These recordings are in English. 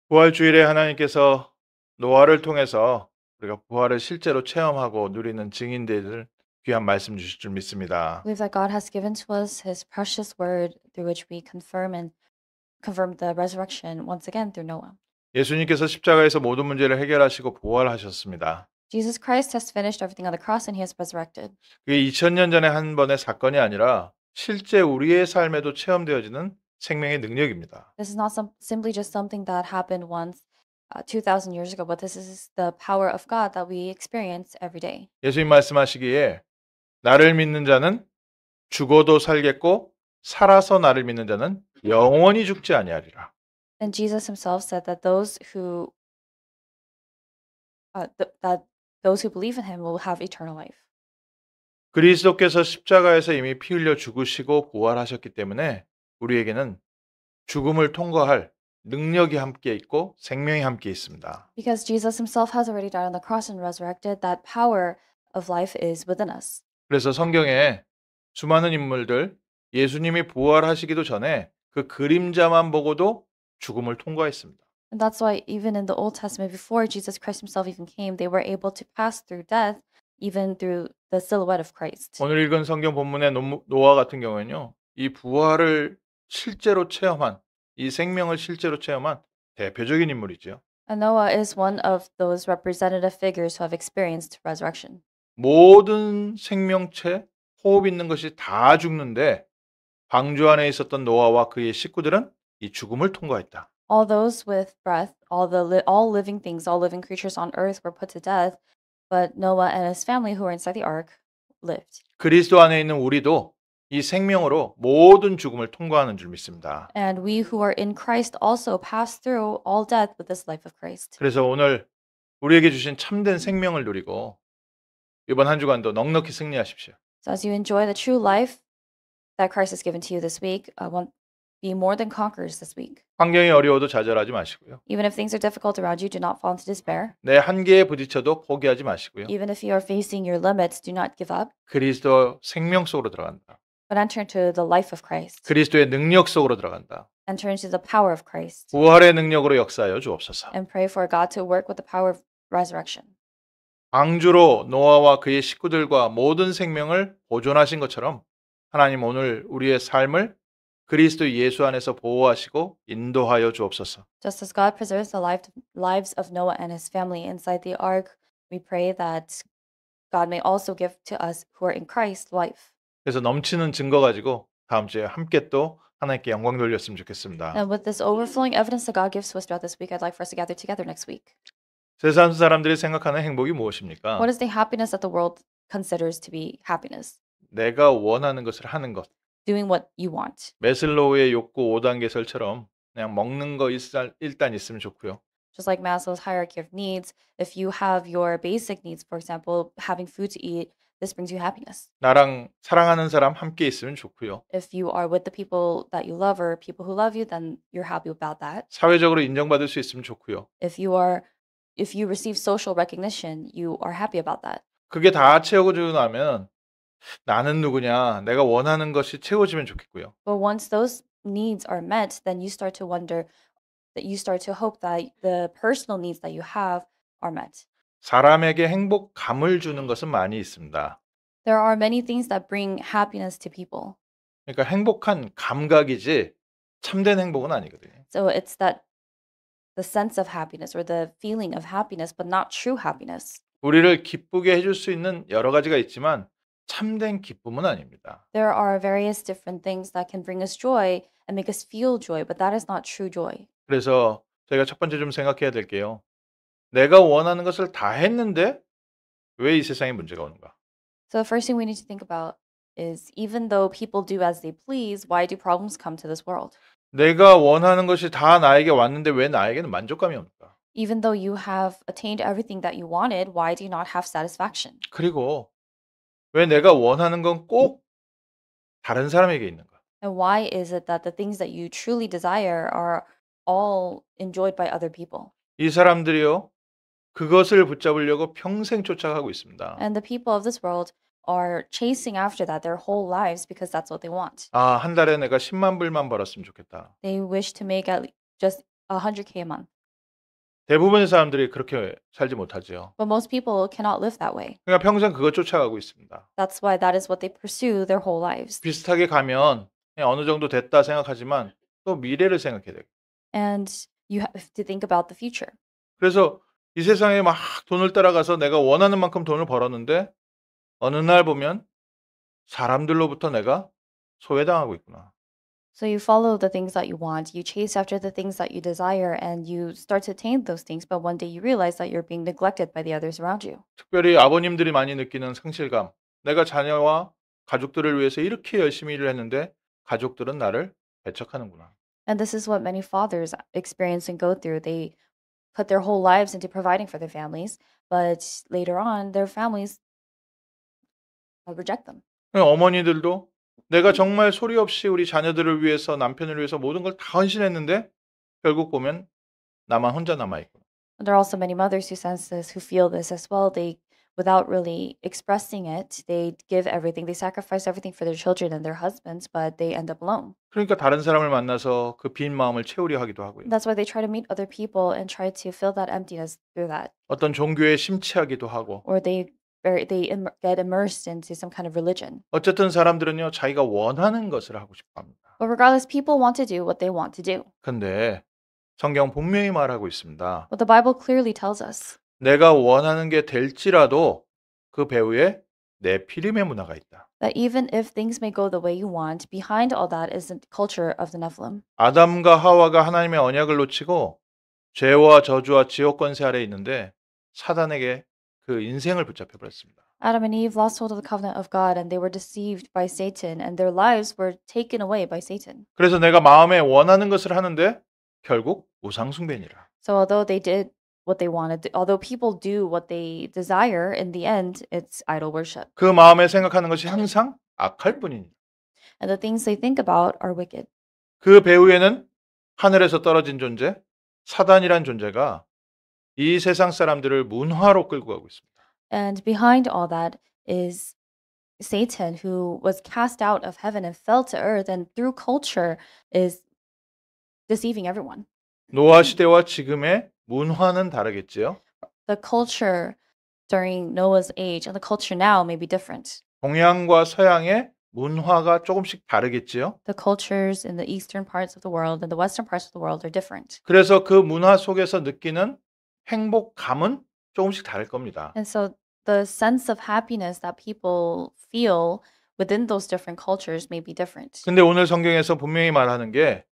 부활주일에 하나님께서 노아를 통해서 우리가 부활을 실제로 체험하고 누리는 증인들 귀한 말씀 주실 줄 믿습니다. Believe that God has given to us His precious word through which we confirm the resurrection once again through Noah. 예수님께서 십자가에서 모든 문제를 해결하시고 부활하셨습니다. Jesus Christ has finished everything on the cross and He has resurrected. 그게 2000년 전에 한 번의 사건이 아니라 실제 우리의 삶에도 체험되어지는 생명의 능력입니다. This is not simply just something that happened once 2,000 years ago, but this is the power of God that we experience every day. 예수님 말씀하시기에 나를 믿는 자는 죽어도 살겠고 살아서 나를 믿는 자는 영원히 죽지 아니하리라. And Jesus Himself said that that those who believe in Him will have eternal life. 그리스도께서 십자가에서 이미 피 흘려 죽으시고 부활하셨기 때문에 우리에게는 죽음을 통과할 능력이 함께 있고 생명이 함께 있습니다. Because Jesus Himself has already died on the cross and resurrected, that power of life is within us. 그래서 성경에 수많은 인물들 예수님이 부활하시기도 전에 그 그림자만 보고도 죽음을 통과했습니다. And that's why even in the Old Testament, before Jesus Christ Himself even came, they were able to pass through death, even through the silhouette of Christ. 오늘 읽은 성경 본문의 노아 같은 경우에는요. 이 부활을 실제로 체험한 이 생명을 실제로 체험한 대표적인 인물이죠. And Noah is one of those representative figures who have experienced resurrection. 모든 생명체, 호흡 있는 것이 다 죽는데 방주 안에 있었던 노아와 그의 식구들은 이 죽음을 통과했다. All those with breath, all living things, all living creatures on earth were put to death, but Noah and his family who were inside the ark lived. 그리스도 안에 있는 우리도 이 생명으로 모든 죽음을 통과하는 줄 믿습니다. And we who are in Christ also pass through all death with this life of Christ. 그래서 오늘 우리에게 주신 참된 생명을 누리고 이번 한 주간도 넉넉히 승리하십시오. So as you enjoy the true life that Christ has given to you this week, be more than conquerors this week. 환경이 어려워도 좌절하지 마시고요. Even if things are difficult around you, do not fall into despair. 내 한계에 부딪혀도 포기하지 마시고요. Even if you are facing your limits, do not give up, 그리스도 생명 속으로 들어간다. but enter into the life of Christ. 그리스도의 능력 속으로 들어간다. Enter into the power of Christ. 부활의 능력으로 역사하여 주옵소서. And pray for God to work with the power of resurrection. 방주로 노아와 그의 식구들과 모든 생명을 보존하신 것처럼 하나님 오늘 우리의 삶을 그리스도 예수 안에서 보호하시고 인도하여 주옵소서. Just as God preserves the lives of Noah and his family inside the ark, we pray that God may also give to us who are in Christ life. 그래서 넘치는 증거 가지고 다음 주에 함께 또 하나님께 영광 돌렸으면 좋겠습니다. And with this overflowing evidence that God gives to us throughout this week, I'd like for us to gather together next week. 세상 사람들이 생각하는 행복이 무엇입니까? What is the happiness that the world considers to be happiness? 내가 원하는 것을 하는 것. Doing what you want. 매슬로우의 욕구 5단계설처럼 그냥 먹는 거 일단 있으면 좋고요. Just like Maslow's hierarchy of needs, if you have your basic needs, for example, having food to eat, this brings you happiness. 나랑 사랑하는 사람 함께 있으면 좋고요. If you are with the people that you love or people who love you, then you're happy about that. 사회적으로 인정받을 수 있으면 좋고요. If you receive social recognition, you are happy about that. 그게 다 채워지고 나면 나는 누구냐? 내가 원하는 것이 채워지면 좋겠고요. But once those needs are met, then you start to wonder that you start to hope that the personal needs that you have are met. 사람에게 행복감을 주는 것은 많이 있습니다. There are many things that bring happiness to people. 그러니까 행복한 감각이지 참된 행복은 아니거든요. So it's that the sense of happiness or the feeling of happiness, but not true happiness. 우리를 기쁘게 해줄 수 있는 여러 가지가 있지만 참된 기쁨은 아닙니다. There are various different things that can bring us joy and make us feel joy, but that is not true joy. 그래서 저희가 첫 번째 좀 생각해야 될 게요. 내가 원하는 것을 다 했는데 왜 이 세상에 문제가 오는가? So the first thing we need to think about is even though people do as they please, why do problems come to this world? 내가 원하는 것이 다 나에게 왔는데 왜 나에게는 만족감이 없는가? Even though you have attained everything that you wanted, why do you not have satisfaction? 그리고 왜 내가 원하는 건 꼭 다른 사람에게 있는가? And why is it that the things that you truly desire are all enjoyed by other people? 이 사람들이요. 그것을 붙잡으려고 평생 쫓아가고 있습니다. And the people of this world are chasing after that their whole lives because that's what they want. 아, 한 달에 내가 10만 불만 벌었으면 좋겠다. They wish to make just 100K a month. 대부분의 사람들이 그렇게 살지 못하죠. But most people cannot live that way. 그러니까 평생 그거 쫓아가고 있습니다. That's why that is what they pursue their whole lives. 비슷하게 가면 그냥 어느 정도 됐다 생각하지만 또 미래를 생각해야 돼요. And you have to think about the future. 그래서 이 세상에 막 돈을 따라가서 내가 원하는 만큼 돈을 벌었는데 어느 날 보면 사람들로부터 내가 소외당하고 있구나. So you follow the things that you want, you chase after the things that you desire, and you start to attain those things, but one day you realize that you're being neglected by the others around you. 특별히 아버님들이 많이 느끼는 상실감. 내가 자녀와 가족들을 위해서 이렇게 열심히 일을 했는데 가족들은 나를 배척하는구나. And this is what many fathers experience and go through. They put their whole lives into providing for their families, but later on, their families reject them. 어머니들도 내가 정말 소리 없이 우리 자녀들을 위해서 남편을 위해서 모든 걸 다 헌신했는데 결국 보면 나만 혼자 남아 있고. And there are also many mothers who sense this, who feel this as well. They, without really expressing it, they give everything, they sacrifice everything for their children and their husbands, but they end up alone. 그러니까 다른 사람을 만나서 그 빈 마음을 채우려 하기도 하고요. That's why they try to meet other people and try to fill that emptiness through that. 어떤 종교에 심취하기도 하고. Or get immersed into some kind of religion. 어쨌든 사람들은요 자기가 원하는 것을 하고 싶어 합니다. But regardless, people want to do what they want to do. 근데 성경 분명히 말하고 있습니다. But the Bible clearly tells us 내가 원하는 게 될지라도 그 배후에 네피림의 문화가 있다. that even if things may go the way you want, behind all that is the culture of the Nephilim. 아담과 하와가 하나님의 언약을 놓치고 죄와 저주와 지옥 권세 아래 있는데 사단에게 그 인생을 붙잡혀 버렸습니다. Adam and Eve lost hold of the covenant of God and they were deceived by Satan and their lives were taken away by Satan. 그래서 내가 마음에 원하는 것을 하는데 결국 우상 숭배니라. So although they did what they wanted, although people do what they desire, in the end, it's idol worship. 그 마음에 생각하는 것이 항상 악할 뿐이니. And the things they think about are wicked. 그 배후에는 하늘에서 떨어진 존재, 사단이란 존재가 이 세상 사람들을 문화로 끌고 가고 있습니다. And behind all that is Satan, who was cast out of heaven and fell to earth, and through culture is deceiving everyone. 노아 시대와 지금의 문화는 다르겠지요. The culture during Noah's age and the culture now may be different. 동양과 서양의 문화가 조금씩 다르겠지요. The cultures in the eastern parts of the world and the western parts of the world are different. 그래서 그 문화 속에서 느끼는 행복감은 조금씩 다를 겁니다. And so the sense of happiness that people feel within those different cultures may be different. 근데 오늘 성경에서 분명히 말하는 게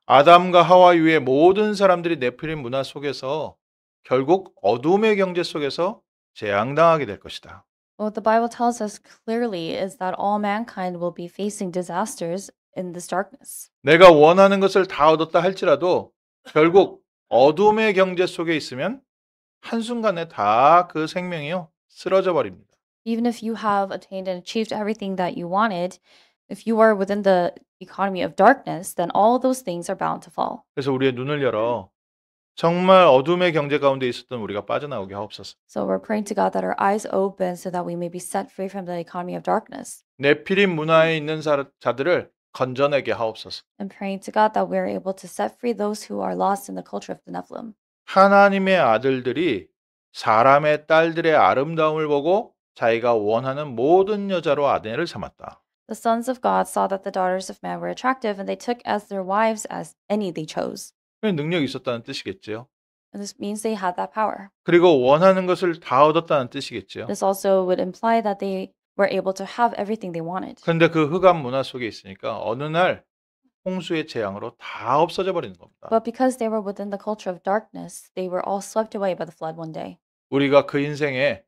아담과 하와 이후의 모든 사람들이 네피림 문화 속에서 결국 어둠의 경제 속에서 재앙당하게 될 것이다. What the Bible tells us clearly is that all mankind will be facing disasters in this darkness. 내가 원하는 것을 다 얻었다 할지라도 결국 어둠의 경제 속에 있으면 한순간에 다 그 생명이요 쓰러져 버립니다. Even if you have attained and achieved everything that you wanted, if you are within the economy of darkness, then all those things are bound to fall. 그래서 우리의 눈을 열어 정말 어둠의 경제 가운데 있었던 우리가 빠져나오게 하옵소서. So we're praying to God that our eyes open so that we may be set free from the economy of darkness. 네피림 문화에 있는 자들을 건져내게 하옵소서. And praying to God that we're able to set free those who are lost in the culture of the Nephilim. 하나님의 아들들이 사람의 딸들의 아름다움을 보고 자기가 원하는 모든 여자로 아내를 삼았다. The sons of God saw that the daughters of man were attractive, and they took as their wives as any they chose. 능력이 있었다는 뜻이겠지요. And this means they had that power. 그리고 원하는 것을 다 얻었다는 뜻이겠지요. This also would imply that they were able to have everything they wanted. 그런데 그 흑암 문화 속에 있으니까 어느 날 홍수의 재앙으로 다 없어져 버리는 겁니다. But because they were within the culture of darkness, they were all swept away by the flood one day. 우리가 그 인생의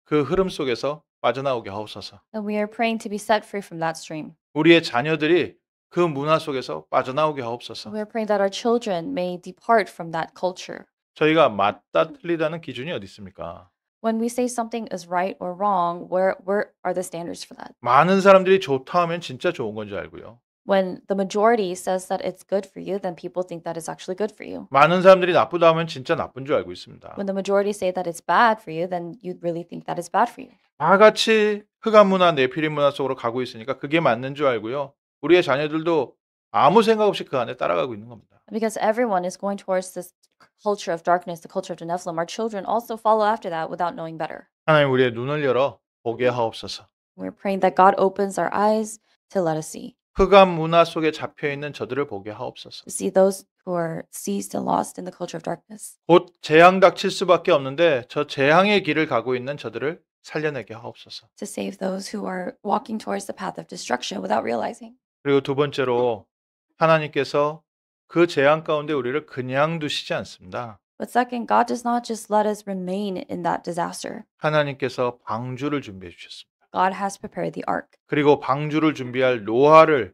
그 흐름 속에서 빠져나오게 하옵소서. And we are praying to be set free from that stream. 우리의 자녀들이 그 문화 속에서 빠져나오게 하옵소서. We are praying that our children may depart from that culture. 저희가 맞다 틀리다는 기준이 어디 있습니까? When we say something is right or wrong, where are the standards for that? 많은 사람들이 좋다 하면 진짜 좋은 건 줄 알고요. When the majority says that it's good for you, then people think that it's actually good for you. 많은 사람들이 나쁘다 하면 진짜 나쁜 줄 알고 있습니다. When the majority say that it's bad for you, then you really think that it's bad for you. 다 같이 흑암 문화, 네피림 문화 속으로 가고 있으니까 그게 맞는 줄 알고요. 우리의 자녀들도 아무 생각 없이 그 안에 따라가고 있는 겁니다. Because everyone is going towards this culture of darkness, the culture of the Nephilim. Our children also follow after that without knowing better. 하나님 우리의 눈을 열어 보게 하옵소서. We're praying that God opens our eyes to let us see. 흑암 문화 속에 잡혀 있는 저들을 보게 하옵소서. To see those who are seized and lost in the culture of darkness. 곧 재앙 닥칠 수밖에 없는데 저 재앙의 길을 가고 있는 저들을 살려내게 하옵소서. To save those who are walking towards the path of destruction without realizing. 그리고 두 번째로 하나님께서 그 재앙 가운데 우리를 그냥 두시지 않습니다. But second, God does not just let us remain in that disaster. 하나님께서 방주를 준비해 주셨습니다. God has prepared the ark. 그리고 방주를 준비할 노아를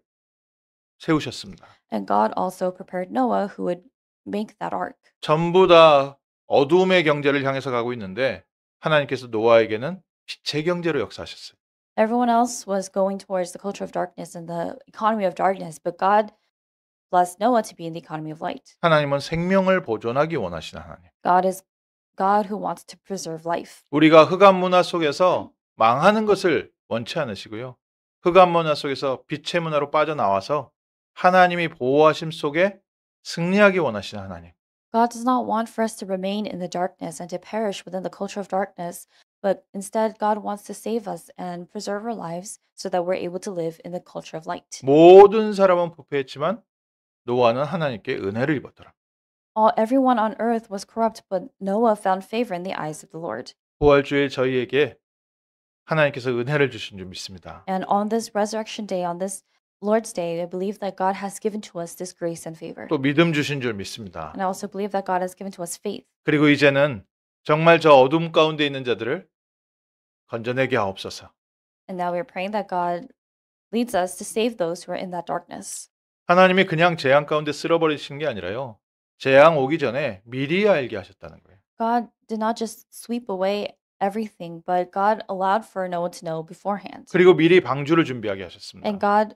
세우셨습니다. And God also prepared Noah who would make that ark. 전부 다 어두움의 경제를 향해서 가고 있는데 하나님께서 노아에게는 빛의 경제로 역사하셨어요. Everyone else was going towards the culture of darkness and the economy of darkness, but God blessed Noah to be in the economy of light. 하나님은 생명을 보존하기 원하시는 하나님. God is God who wants to preserve life. 우리가 흑암 문화 속에서 망하는 것을 원치 않으시고요. 흑암 문화 속에서 빛의 문화로 빠져나와서 하나님이 보호하심 속에 승리하기 원하시는 하나님. God does not want for us to remain in the darkness and to perish within the culture of darkness, but instead God wants to save us and preserve our lives so that we're able to live in the culture of light. 모든 사람은 부패했지만 노아는 하나님께 은혜를 입었더라. Everyone on earth was corrupt, but Noah found favor in the eyes of the Lord. 부활주일 저희에게 하나님께서 은혜를 주신 줄 믿습니다. And on this resurrection day, on this Lord's Day, I believe that God has given to us this grace and favor. 또 믿음 주신 줄 믿습니다. And I also believe that God has given to us faith. 그리고 이제는 정말 저 어둠 가운데 있는 자들을 건져내게 하옵소서. And now we're praying that God leads us to save those who are in that darkness. 하나님이 그냥 재앙 가운데 쓸어버리신 게 아니라요. 재앙 오기 전에 미리 알게 하셨다는 거예요. God did not just sweep away everything, but God allowed for Noah to know beforehand. 그리고 미리 방주를 준비하게 하셨습니다. And God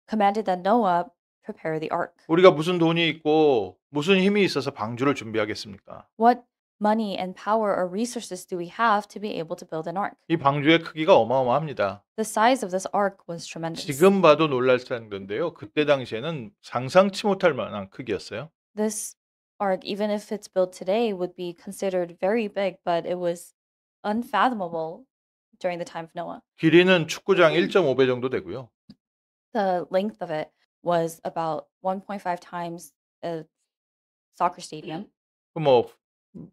commanded that Noah prepare the ark. 우리가 무슨 돈이 있고 무슨 힘이 있어서 방주를 준비하겠습니까? What money and power or resources do we have to be able to build an ark? 이 방주의 크기가 어마어마합니다. The size of this ark was tremendous. 지금 봐도 놀랄 정도인데요. 그때 당시에는 상상치 못할 만한 크기였어요. This ark, even if it's built today, would be considered very big, but it was unfathomable during the time of Noah. 길이는 축구장 1.5배 정도 되고요. The length of it was about 1.5 times a soccer stadium. 뭐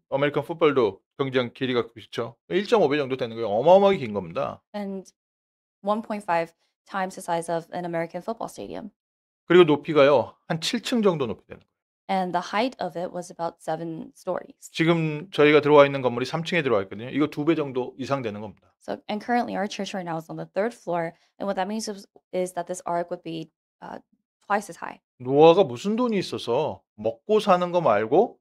아메리칸 풋볼도 경기장 길이가 그렇죠. 1.5배 정도 되는 거예요. 어마어마하게 긴 겁니다. And 1.5 times the size of an American football stadium. 그리고 높이가요. 한 7층 정도 높이 되는 거예요. And the height of it was about 7 stories. 지금 저희가 들어와 있는 건물이 3층에 들어와 있거든요. 이거 2배 정도 이상 되는 겁니다. And currently our church right now is on the 3rd floor. And what that means is that this ark would be twice as high. 노아가 무슨 돈이 있어서 먹고 사는 거 말고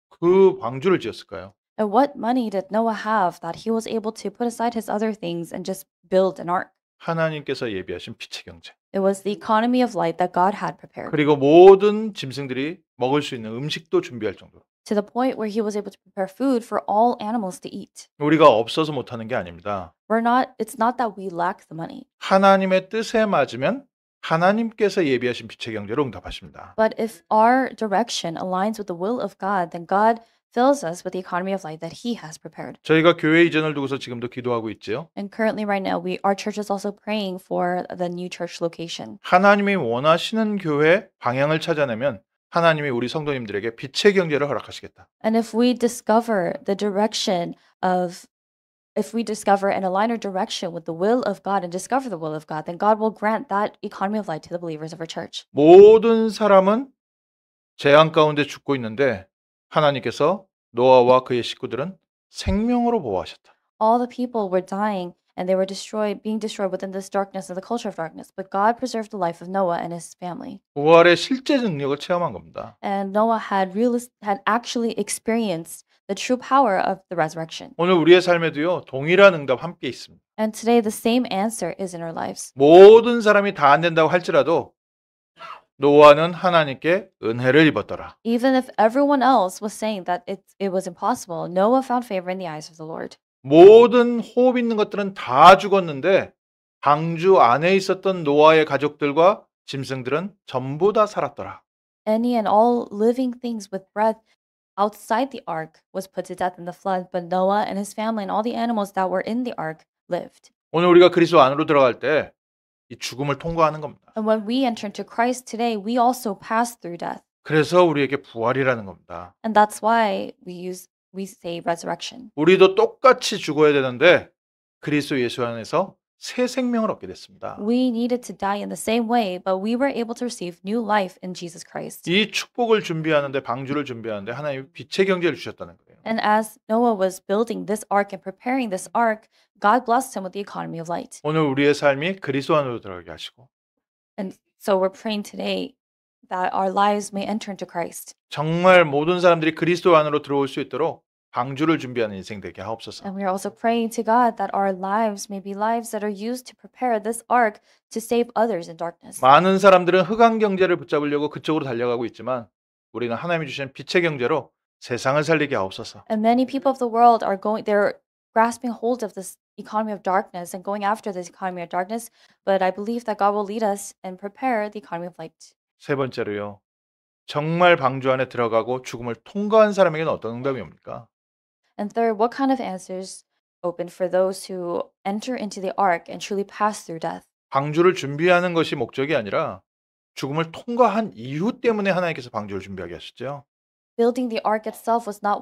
그 방주를 지었을까요? And what money did Noah have that he was able to put aside his other things and just build an ark? 하나님께서 예비하신 빛의 경제. It was the economy of light that God had prepared. 그리고 모든 짐승들이 먹을 수 있는 음식도 준비할 정도로. To the point where he was able to prepare food for all animals to eat. 우리가 없어서 못하는 게 아닙니다. It's not that we lack the money. 하나님의 뜻에 맞으면 하나님께서 예비하신 빛의 경제로 응답하십니다. But if our direction aligns with the will of God, then God fills us with the economy of light that He has prepared. 저희가 교회 이전을 두고서 지금도 기도하고 있지요. And currently, right now, our church is also praying for the new church location. 하나님이 원하시는 교회 방향을 찾아내면 하나님이 우리 성도님들에게 빛의 경제를 허락하시겠다. And if we discover and align our direction with the will of God and discover the will of God, then God will grant that economy of light to the believers of our church. 모든 사람은 재앙 가운데 죽고 있는데 하나님께서 노아와 그의 식구들은 생명으로 보호하셨다. All the people were dying and they were being destroyed within this darkness and the culture of darkness. But God preserved the life of Noah and his family. 부활의 실제 능력을 체험한 겁니다. And Noah had actually experienced the true power of the resurrection. 오늘 우리의 삶에도요 동일한 응답 함께 있습니다. And today the same answer is in our lives. 모든 사람이 다 안 된다고 할지라도 노아는 하나님께 은혜를 입었더라. Even if everyone else was saying that it was impossible, Noah found favor in the eyes of the Lord. 모든 호흡 있는 것들은 다 죽었는데 방주 안에 있었던 노아의 가족들과 짐승들은 전부 다 살았더라. Any and all living things with breath outside the ark was put to death in the flood, but Noah and his family and all the animals that were in the ark lived. 오늘 우리가 그리스도 안으로 들어갈 때 이 죽음을 통과하는 겁니다. And when we enter into Christ today, we also pass through death. 그래서 우리에게 부활이라는 겁니다. And that's why we say resurrection. 우리도 똑같이 죽어야 되는데 그리스도 예수 안에서 새 생명을 얻게 됐습니다. We needed to die in the same way, but we were able to receive new life in Jesus Christ. 이 축복을 준비하는데 방주를 준비하는데 하나님이 빛의 경제를 주셨다는 거예요. And as Noah was building this ark and preparing this ark, God blessed him with the economy of light. 오늘 우리의 삶이 그리스도 안으로 들어가게 하시고 And so we're praying today that our lives may enter into Christ. 정말 모든 사람들이 그리스도 안으로 들어올 수 있도록 방주를 준비하는 인생 되게 하옵소서. And we are also praying to God that our lives may be lives that are used to prepare this ark to save others in darkness. 많은 사람들은 흑암 경제를 붙잡으려고 그쪽으로 달려가고 있지만 우리는 하나님이 주신 빛의 경제로 세상을 살리게 하옵소서. And many people of the world they're grasping hold of this economy of darkness and going after this economy of darkness, but I believe that God will lead us and prepare the economy of light. 세 번째로요. 정말 방주 안에 들어가고 죽음을 통과한 사람에게는 어떤 응답이 옵니까? And third, what kind of answers open for those who enter into the ark and truly pass through death? 방주를 준비하는 것이 목적이 아니라 죽음을 통과한 이유 때문에 하나님께서 방주를 준비하게 하셨죠. Building the ark itself was not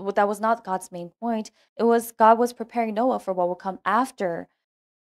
that was not God's main point. It was God was preparing Noah for what would come after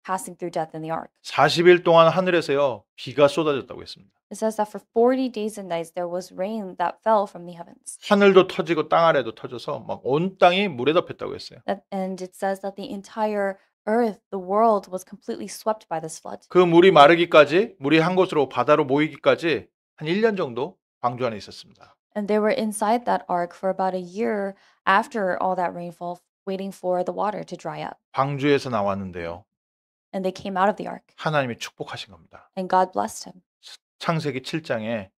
passing through death in the ark. 40일 동안 하늘에서요. 비가 쏟아졌다고 했습니다. It says that for 40 days and nights there was rain that fell from the heavens. 하늘도 터지고 땅 아래도 터져서 막 온 땅이 물에 덮였다고 했어요. And it says that the entire earth, the world was completely swept by this flood. 그 물이 마르기까지 물이 한 곳으로 바다로 모이기까지 한 1년 정도 방주 안에 있었습니다. And they were inside that ark for about a year after all that rainfall, waiting for the water to dry up. 방주에서 나왔는데요. And they came out of the ark. 하나님이 축복하신 겁니다. And God blessed him. 창세기 7장에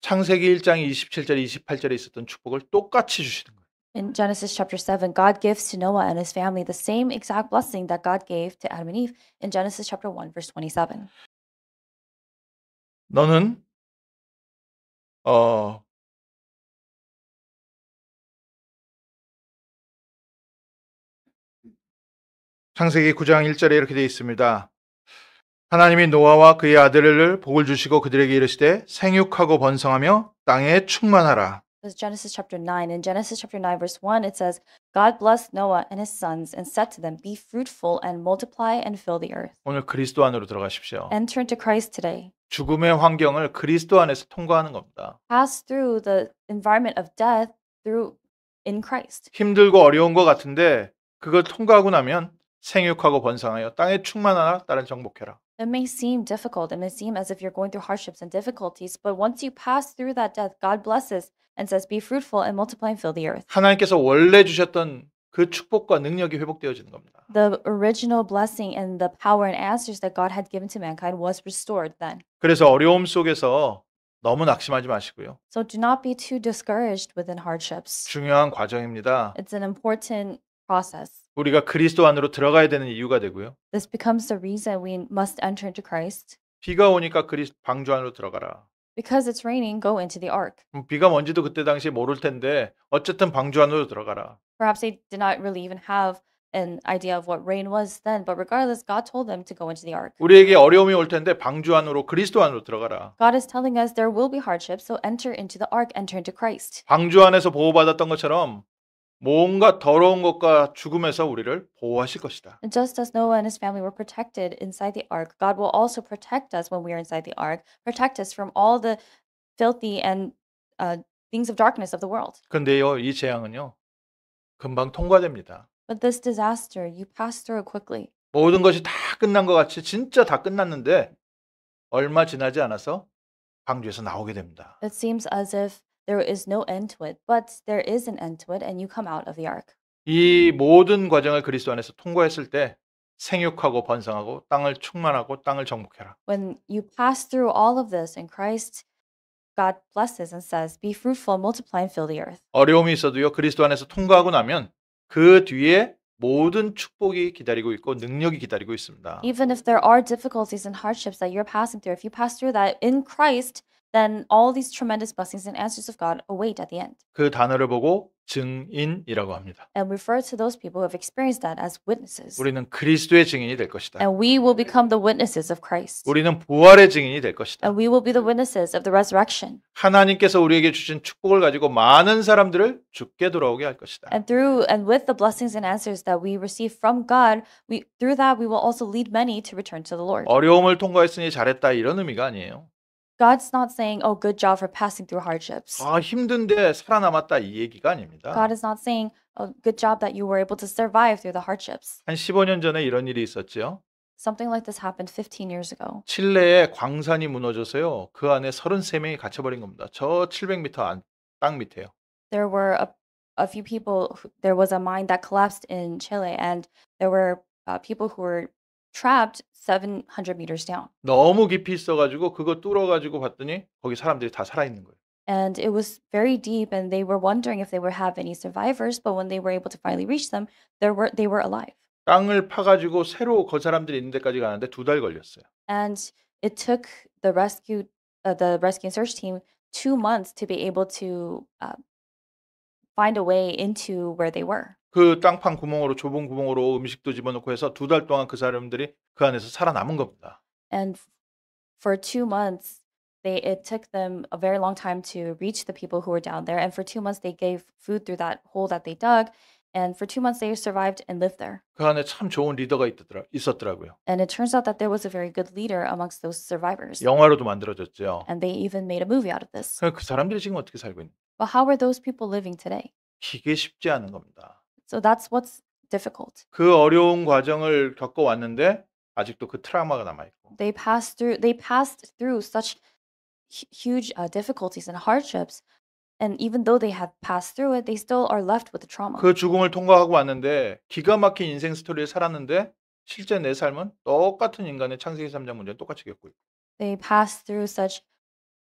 창세기 1장 27절 28절에 있었던 축복을 똑같이 주시는 거예요. In Genesis chapter 7, God gives to Noah and his family the same exact blessing that God gave to Adam and Eve in Genesis chapter 1 verse 27. 너는 창세기 9장 1절에 이렇게 되어 있습니다. 하나님이 노아와 그의 아들을 복을 주시고 그들에게 이르시되 생육하고 번성하며 땅에 충만하라. This is Genesis chapter 9. In Genesis chapter 9 verse 1 it says, God blessed Noah and his sons and said to them, Be fruitful and multiply and fill the earth. 오늘 그리스도 안으로 들어가십시오. Enter into Christ today. 죽음의 환경을 그리스도 안에서 통과하는 겁니다. Pass through the environment of death in Christ. 힘들고 어려운 것 같은데 그걸 통과하고 나면 생육하고 번성하여 땅에 충만하라 따른 정복해라. It may seem difficult. It may seem as if you're going through hardships and difficulties, but once you pass through that death, God blesses and says, Be fruitful and multiply and fill the earth. 하나님께서 원래 주셨던 그 축복과 능력이 회복되어지는 겁니다. The original blessing and the power and answers that God had given to mankind was restored then. 그래서 어려움 속에서 너무 낙심하지 마시고요. So do not be too discouraged within hardships. 중요한 과정입니다. It's an important process. 우리가 그리스도 안으로 들어가야 되는 이유가 되고요. This becomes the reason we must enter into Christ. 비가 오니까 방주 안으로 들어가라. Because it's raining, go into the ark. 비가 뭔지도 그때 당시에 모를 텐데 어쨌든 방주 안으로 들어가라. Perhaps they did not really even have an idea of what rain was then, but regardless, God told them to go into the ark. 우리에게 어려움이 올 텐데 방주 안으로 그리스도 안으로 들어가라. God is telling us there will be hardships, so enter into the ark, enter into Christ. 방주 안에서 보호받았던 것처럼 뭔가 더러운 것과 죽음에서 우리를 보호하실 것이다. And just as Noah and his family were protected inside the ark, God will also protect us when we are inside the ark, protect us from all the filthy and things of darkness of the world. 근데요, 이 재앙은요, 금방 통과됩니다. But this disaster, you pass through it quickly. 모든 것이 다 끝난 것 같이 진짜 다 끝났는데 얼마 지나지 않아서 방주에서 나오게 됩니다. It seems as if there is no end to it, but there is an end to it, and you come out of the ark. 이 모든 과정을 그리스도 안에서 통과했을 때 생육하고 번성하고 땅을 충만하고 땅을 정복해라. When you pass through all of this in Christ, God blesses and says, Be fruitful, multiply, and fill the earth. 어려움이 있어도요, 그리스도 안에서 통과하고 나면 그 뒤에 모든 축복이 기다리고 있고 능력이 기다리고 있습니다. Even if there are difficulties and hardships that you're passing through, if you pass through that in Christ, then all these tremendous blessings and answers of God await at the end. 그 단어를 보고 증인이라고 합니다. And we refer to those people who have experienced that as witnesses. 우리는 그리스도의 증인이 될 것이다. And we will become the witnesses of Christ. 우리는 부활의 증인이 될 것이다. And we will be the witnesses of the resurrection. 하나님께서 우리에게 주신 축복을 가지고 많은 사람들을 죽게 돌아오게 할 것이다. And with the blessings and answers that we receive from God, through that we will also lead many to return to the Lord. 어려움을 통과했으니 잘했다 이런 의미가 아니에요. God's not saying, "Oh, good job for passing through hardships." 힘든데 살아남았다 이 얘기가 아닙니다. God is not saying, "Oh, good job that you were able to survive through the hardships." 한 15년 전에 이런 일이 있었죠. Something like this happened 15 years ago. 칠레에 광산이 무너져서요. 그 안에 33명이 갇혀버린 겁니다. 저 700m 땅 밑에요. There were a few people. There was a mine that collapsed in Chile, and there were people who were trapped 700 meters down. 너무 깊이 있어가지고 그거 뚫어가지고 봤더니 거기 사람들이 다 살아있는 거예요. And it was very deep, and they were wondering if they would have any survivors. But when they were able to finally reach them, they were alive. 땅을 파가지고 새로 그 사람들이 있는 데까지 가는데 2달 걸렸어요. And it took the rescue and search team 2 months to be able to find a way into where they were. 그 땅판 구멍으로 좁은 구멍으로 음식도 집어넣고 해서 2달 동안 그 사람들이 그 안에서 살아남은 겁니다. And for 2 months, it took them a very long time to reach the people who were down there. And for 2 months, they gave food through that hole that they dug. And for 2 months, they survived and lived there. 그 안에 참 좋은 리더가 있었더라고요. And it turns out that there was a very good leader amongst those survivors. 영화로도 만들어졌죠. And they even made a movie out of this. 그 사람들이 지금 어떻게 살고 있는? But how are those people living today? 이게 쉽지 않은 겁니다. So that's what's difficult. 그 어려운 과정을 겪어왔는데 아직도 그 트라우마가 남아 있고. They passed through such huge difficulties and hardships, and even though they have passed through it, they still are left with the trauma. 그 죽음을 통과하고 왔는데 기가 막힌 인생 스토리를 살았는데 실제 내 삶은 똑같은 인간의 창세기 3장 문제를 똑같이 겪고 있고. They passed through such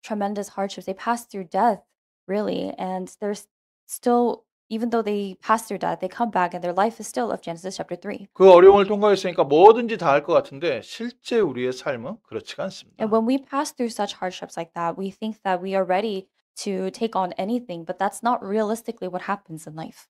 tremendous hardships. They passed through death, really, and there's still, even though they passed through death, they come back and their life is still of Genesis chapter 3. 그 어려움을 통과했으니까 뭐든지 다 할 것 같은데 실제 우리의 삶은 그렇지가 않습니다. And when we pass through such hardships like that, we think that we are ready to take on anything, but that's not realistically what happens in life.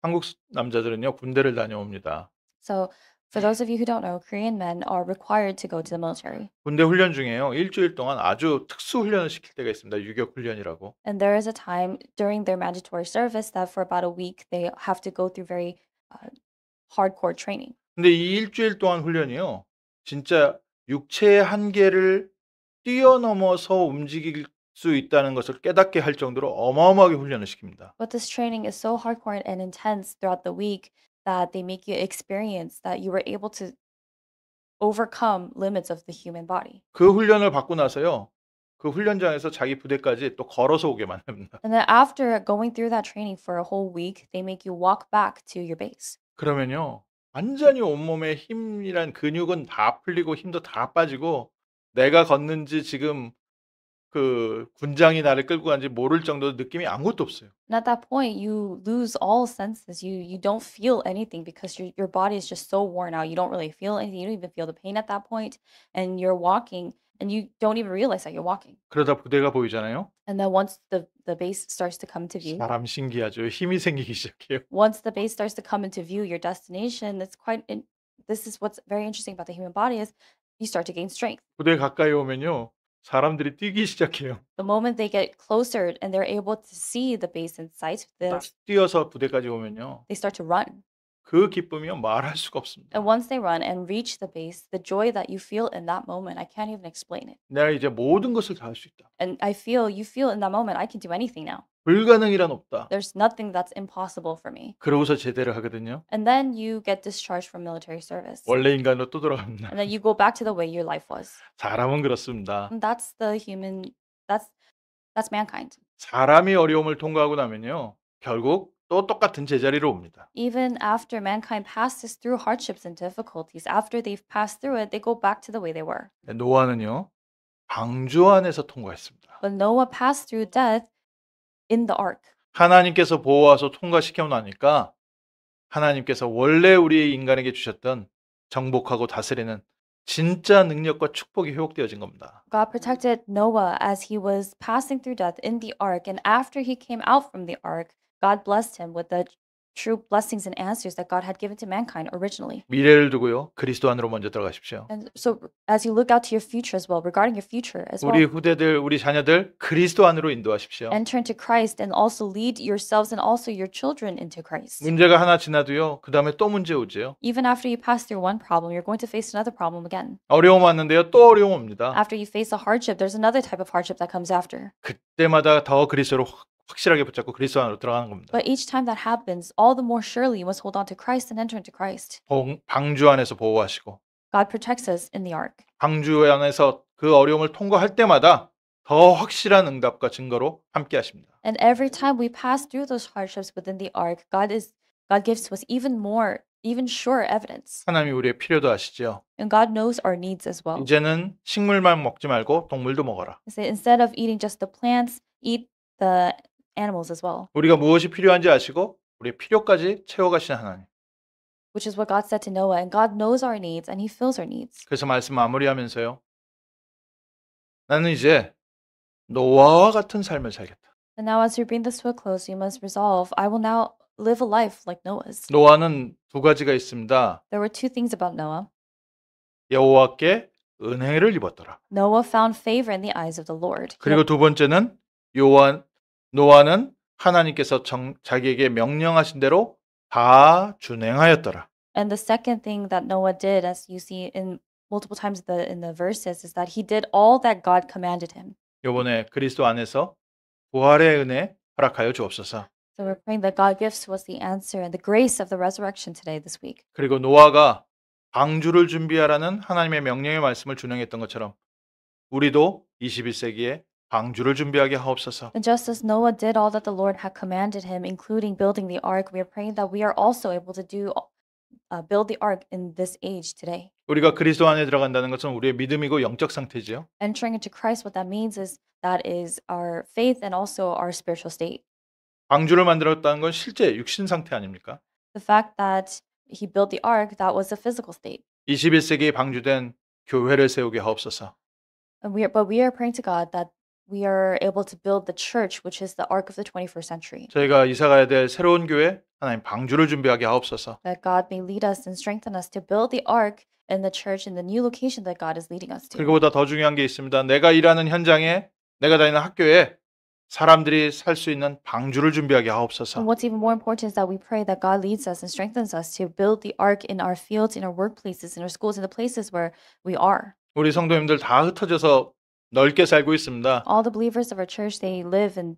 한국 남자들은요 군대를 다녀옵니다. So for those of you who don't know, Korean men are required to go to the military. 군대 훈련 중에요. 일주일 동안 아주 특수 훈련을 시킬 때가 있습니다. 유격 훈련이라고. And there is a time during their mandatory service that for about a week they have to go through very hardcore training. 근데 이 일주일 동안 훈련이요. 진짜 육체의 한계를 뛰어넘어서 움직일 수 있다는 것을 깨닫게 할 정도로 어마어마하게 훈련을 시킵니다. But this training is so hardcore and intense throughout the week that they make you experience that you were able to overcome limits of the human body. 그 훈련을 받고 나서요. 그 훈련장에서 자기 부대까지 또 걸어서 오게 만듭니다. And then after going through that training for a whole week, they make you walk back to your base. 그러면요. 완전히 온몸에 힘이란 근육은 다 풀리고 힘도 다 빠지고 내가 걷는지 지금 그 군장이 나를 끌고 간지 모를 정도로 느낌이 아무것도 없어요. And at that point, you lose all senses. You don't feel anything because your body is just so worn out. You don't really feel anything. You don't even feel the pain at that point. And you're walking, and you don't even realize that you're walking. 그러다 부대가 보이잖아요. And then once the base starts to come to view, 사람 신기하죠. 힘이 생기기 시작해요. once the base starts to come into view, your destination, this is what's very interesting about the human body is you start to gain strength. 부대 가까이 오면요. 사람들이 뛰기 시작해요. The moment they get closer and they're able to see the base in sight, 딱 뛰어서 부대까지 오면요. they start to run. 그 기쁨이요. 말할 수가 없습니다. And once they run and reach the base, the joy that you feel in that moment, I can't even explain it. 내가 이제 모든 것을 다 할 수 있다. And you feel in that moment, I can do anything now. 불가능이란 없다. There's nothing that's impossible for me. 그러고서 제대를 하거든요. And then you get discharged from military service. 원래 인간으로 또 돌아갑니다. And then you go back to the way your life was. 사람은 그렇습니다. And that's mankind. 사람이 어려움을 통과하고 나면요. 결국 또 똑같은 제자리로 옵니다. Even after mankind passes through hardships and difficulties, after they've passed through it, they go back to the way they were. 노아는요. 방주 안에서 통과했습니다. But Noah passed through death in the ark. 하나님께서 보호하셔서 통과시켜 놓으니까 하나님께서 원래 우리 인간에게 주셨던 정복하고 다스리는 진짜 능력과 축복이 회복되어진 겁니다. God protected Noah as he was passing through death in the ark, and after he came out from the ark, God blessed him with the true blessings and answers that God had given to mankind originally. 미래를 두고요. 그리스도 안으로 먼저 들어가십시오. And so, as you look out to your future as well, regarding your future as 우리 well, 후대들, 우리 자녀들 그리스도 안으로 인도하십시오. enter into Christ and also lead yourselves and also your children into Christ. 문제가 하나 지나도요. 그 다음에 또 문제 오지요. Even after you pass through one problem, you're going to face another problem again. 어려움 왔는데요. 또 어려움 옵니다. After you face a hardship, there's another type of hardship that comes after. 그때마다 더 그리스도로 확실하게 붙잡고 그리스도 안으로 들어가는 겁니다. But each time that happens, all the more surely you must hold on to Christ and enter into Christ. 방주 안에서 보호하시고 God protects us in the ark. 방주 안에서 그 어려움을 통과할 때마다 더 확실한 응답과 증거로 함께 하십니다. And every time we pass through those hardships within the ark, God gives to us even more, even surer evidence. 하나님이 우리의 필요도 아시죠. And God knows our needs as well. 이제는 식물만 먹지 말고 동물도 먹어라. He said, instead of eating just the plants, eat the animals as well. 우리가 무엇이 필요한지 아시고 우리의 필요까지 채워가시는 하나님. Which is what God said to Noah. And God knows our needs and he fills our needs. 그래서 말씀 마무리하면서요. 나는 이제 노아와 같은 삶을 살겠다. And now as we bring this to a close, you must resolve, I will now live a life like Noah's. 노아는 두 가지가 있습니다. There were two things about Noah. 여호와께 은혜를 입었더라. Noah found favor in the eyes of the Lord. 그리고 두 번째는 노아는 하나님께서 자기에게 명령하신 대로 다 준행하였더라. And the second thing that Noah did, as you see in multiple times in the verses, is that he did all that God commanded him. 이번에 그리스도 안에서 부활의 은혜 허락하여 주옵소서. So we're praying that God gives to us the answer and the grace of the resurrection today, this week. 그리고 노아가 방주를 준비하라는 하나님의 명령의 말씀을 준행했던 것처럼 우리도 21세기에 방주를 준비하게 하옵소서. And just as Noah did all that the Lord had commanded him, including building the ark, we are praying that we are also able to build the ark in this age today. 우리가 그리스도 안에 들어간다는 것은 우리의 믿음이고 영적 상태지요. Entering into Christ, what that means is that is our faith and also our spiritual state. 방주를 만들었다는 건 실제 육신 상태 아닙니까? The fact that he built the ark, that was a physical state. 21세기에 방주된 교회를 세우게 하옵소서. But we are praying to God that we are able to build the church, which is the ark of the 21st century. 저희가 이사 가야 될 새로운 교회 하나님 방주를 준비하게 하옵소서. That God may lead us and strengthen us to build the ark in the church in the new location that God is leading us to. 그리고보다 더 중요한 게 있습니다. 내가 일하는 현장에 내가 다니는 학교에 사람들이 살 수 있는 방주를 준비하게 하옵소서. And what's even more important is that we pray that God leads us and strengthens us to build the ark in our fields, in our workplaces, in our schools, in the places where we are. 우리 성도님들 다 흩어져서 넓게 살고 있습니다. All the believers of our church, they live and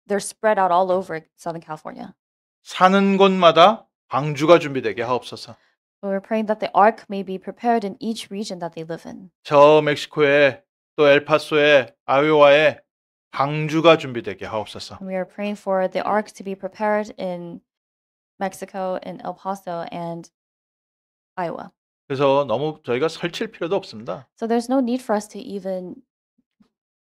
they're spread out all over Southern California. 사는 곳마다 방주가 준비되게 하옵소서. So we're praying that the ark may be prepared in each region that they live in. 저 멕시코에 또 엘파소에 아이오와에 방주가 준비되게 하옵소서. And we are praying for the ark to be prepared in Mexico, in El Paso, and Iowa. 그래서 너무 저희가 설칠 필요도 없습니다. So there's no need for us to even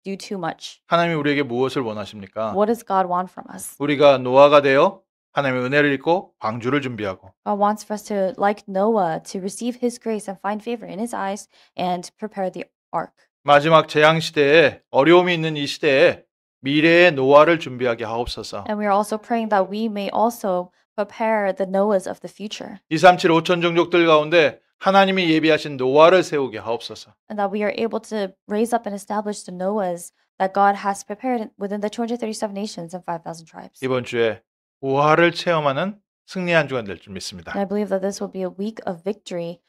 do too much. 하나님이 우리에게 무엇을 원하십니까? What does God want from us? 우리가 노아가 되어 하나님의 은혜를 입고 방주를 준비하고 God wants for us to, like Noah, to receive his grace and find favor in his eyes and prepare the ark. 마지막 재앙 시대에 어려움이 있는 이 시대에 미래의 노아를 준비하게 하옵소서. And we are also praying that we may also prepare the Noahs of the future. 237 5천 종족들 가운데 하나님이 예비하신 노아를 세우게 하옵소서. And that we are able to raise up and establish the Noahs that God has prepared within the 237 nations and 5,000 tribes. 이번 주에 부활을 체험하는 승리한 주간 될 줄 믿습니다. And I believe that this will be a week of victory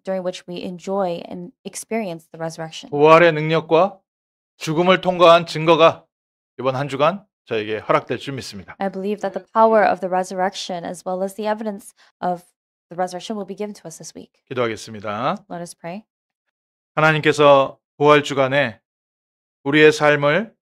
during which we enjoy and experience the resurrection. 부활의 능력과 죽음을 통과한 증거가 이번 한 주간 저에게 허락될 줄 믿습니다. I believe that the power of the resurrection as well as the evidence of the resurrection will be given to us this week. 기도하겠습니다. Let us pray. 하나님께서 부활 주간에 우리의 삶을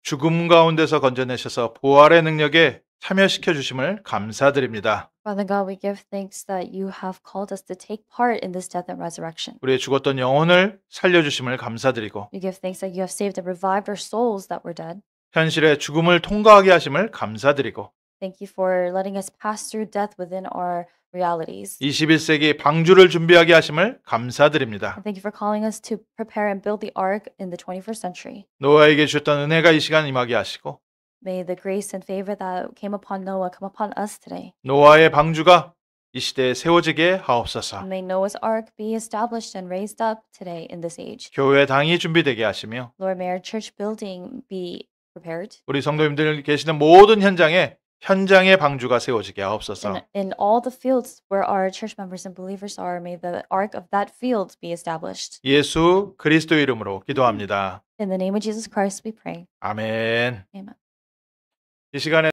죽음 가운데서 건져내셔서 부활의 능력에 참여시켜 주심을 감사드립니다. Father God, we give thanks that you have called us to take part in this death and resurrection. 우리의 죽었던 영혼을 살려주심을 감사드리고 We give thanks that you have saved and revived our souls that were dead. 현실의 죽음을 통과하게 하심을 감사드리고 Thank you for letting us pass through death within our realities. 21세기 방주를 준비하게 하심을 감사드립니다. And thank you for calling us to prepare and build the ark in the 21st century. 노아에게 주셨던 은혜가 이 시간 임하게 하시고 May the grace and favor that came upon Noah come upon us today. 노아의 방주가 이 시대에 세워지게 하옵소서. And may Noah's ark be established and raised up today in this age. 교회 당이 준비되게 하시며 Lord, may our church building be prepared. 우리 성도님들 계시는 모든 현장의 방주가 세워지게 하옵소서. In all the fields where our church members and believers are, may the ark of that field be established. 예수 그리스도 이름으로 기도합니다. In the name of Jesus Christ we pray. 아멘. Amen. 이 시간에